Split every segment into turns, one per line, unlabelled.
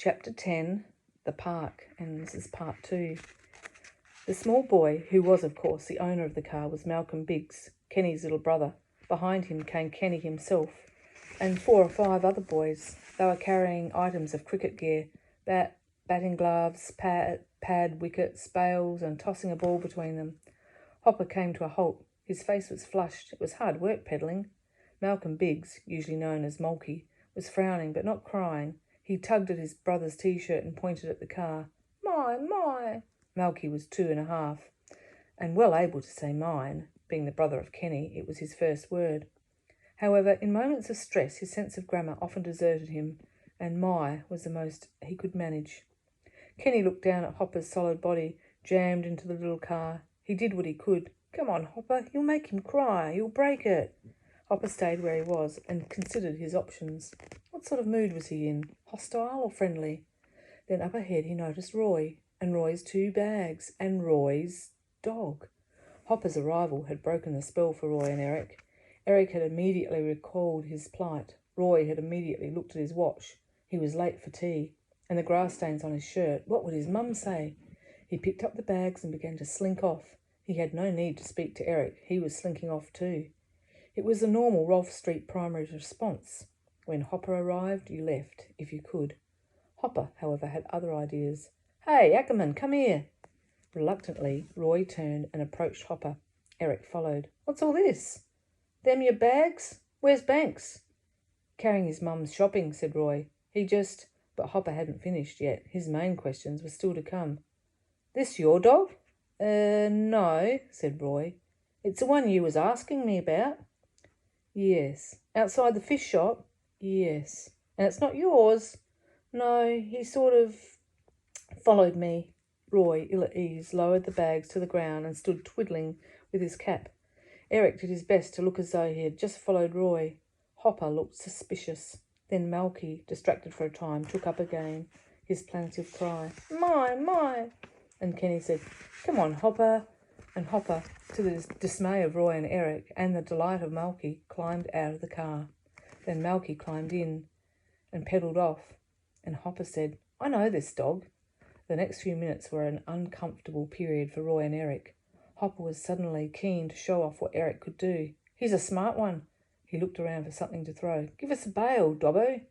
Chapter 10, The Park, and this is part 2. The small boy, who was, of course, the owner of the car, was Malcolm Biggs, Kenny's little brother. Behind him came Kenny himself, and 4 or 5 other boys. They were carrying items of cricket gear, batting gloves, pad, wickets, bails, and tossing a ball between them. Hopper came to a halt. His face was flushed. It was hard work pedalling. Malcolm Biggs, usually known as Mulkey, was frowning but not crying. He tugged at his brother's T-shirt and pointed at the car. My. Malky was 2.5, and well able to say mine. Being the brother of Kenny, it was his first word. However, in moments of stress, his sense of grammar often deserted him, and my was the most he could manage. Kenny looked down at Hopper's solid body, jammed into the little car. He did what he could. Come on, Hopper, you'll make him cry. You'll break it. Hopper stayed where he was and considered his options. What sort of mood was he in? Hostile or friendly? Then up ahead he noticed Roy, and Roy's 2 bags, and Roy's dog. Hopper's arrival had broken the spell for Roy and Eric. Eric had immediately recalled his plight. Roy had immediately looked at his watch. He was late for tea, and the grass stains on his shirt. What would his mum say? He picked up the bags and began to slink off. He had no need to speak to Eric. He was slinking off too. It was the normal Rolfe Street primary response. When Hopper arrived, you left, if you could. Hopper, however, had other ideas. Hey, Ackerman, come here. Reluctantly, Roy turned and approached Hopper. Eric followed. What's all this? Them your bags? Where's Banks? Carrying his mum's shopping, said Roy. But Hopper hadn't finished yet. His main questions were still to come. This your dog? No, said Roy. It's the one you was asking me about. Yes. Outside the fish shop? Yes. And it's not yours? No, he sort of followed me. Roy, ill at ease, lowered the bags to the ground and stood twiddling with his cap. Eric did his best to look as though he had just followed Roy. Hopper looked suspicious. Then Malky, distracted for a time, took up again his plaintive cry. My. And Kenny said, Come on, Hopper. And Hopper, to the dismay of Roy and Eric and the delight of Malky, climbed out of the car. Then Malky climbed in and pedalled off, and Hopper said, I know this dog. The next few minutes were an uncomfortable period for Roy and Eric. Hopper was suddenly keen to show off what Eric could do. He's a smart one. He looked around for something to throw. Give us a bail, Dobbo.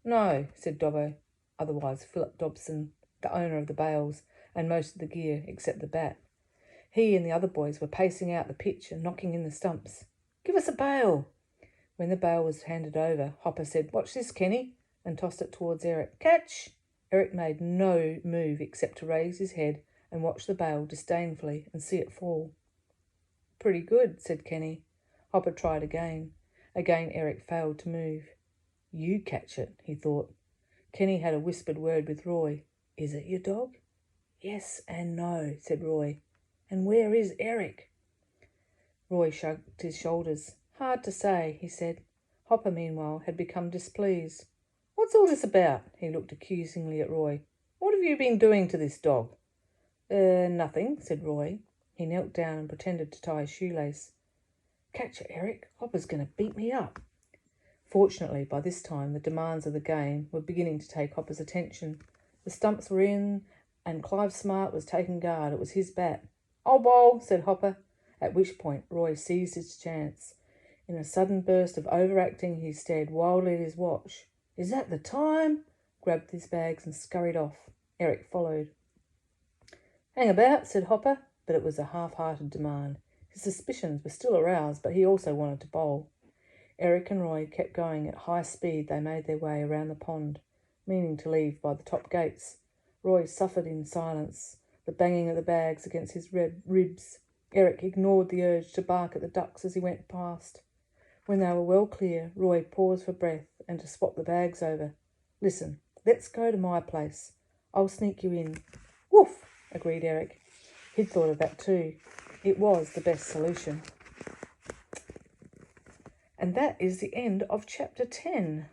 No, said Dobbo, otherwise Philip Dobson, the owner of the bails and most of the gear except the bat. He and the other boys were pacing out the pitch and knocking in the stumps. Give us a bail. When the bail was handed over, Hopper said, Watch this, Kenny, and tossed it towards Eric. Catch! Eric made no move except to raise his head and watch the bail disdainfully and see it fall. Pretty good, said Kenny. Hopper tried again. Again Eric failed to move. You catch it, he thought. Kenny had a whispered word with Roy. Is it your dog? Yes and no, said Roy. And where is Eric? Roy shrugged his shoulders. Hard to say, he said. Hopper, meanwhile, had become displeased. What's all this about? He looked accusingly at Roy. What have you been doing to this dog? Nothing, said Roy. He knelt down and pretended to tie a shoelace. Catch it, Eric. Hopper's going to beat me up. Fortunately, by this time, the demands of the game were beginning to take Hopper's attention. The stumps were in, and Clive Smart was taking guard. It was his bat. I'll bowl, said Hopper, at which point Roy seized his chance. In a sudden burst of overacting, he stared wildly at his watch. Is that the time? Grabbed his bags and scurried off. Eric followed. Hang about, said Hopper, but it was a half-hearted demand. His suspicions were still aroused, but he also wanted to bowl. Eric and Roy kept going at high speed. They made their way around the pond, meaning to leave by the top gates. Roy suffered in silence, the banging of the bags against his ribs. Eric ignored the urge to bark at the ducks as he went past. When they were well clear, Roy paused for breath and to swap the bags over. Listen, let's go to my place. I'll sneak you in. Woof, agreed Eric. He'd thought of that too. It was the best solution. And that is the end of chapter 10.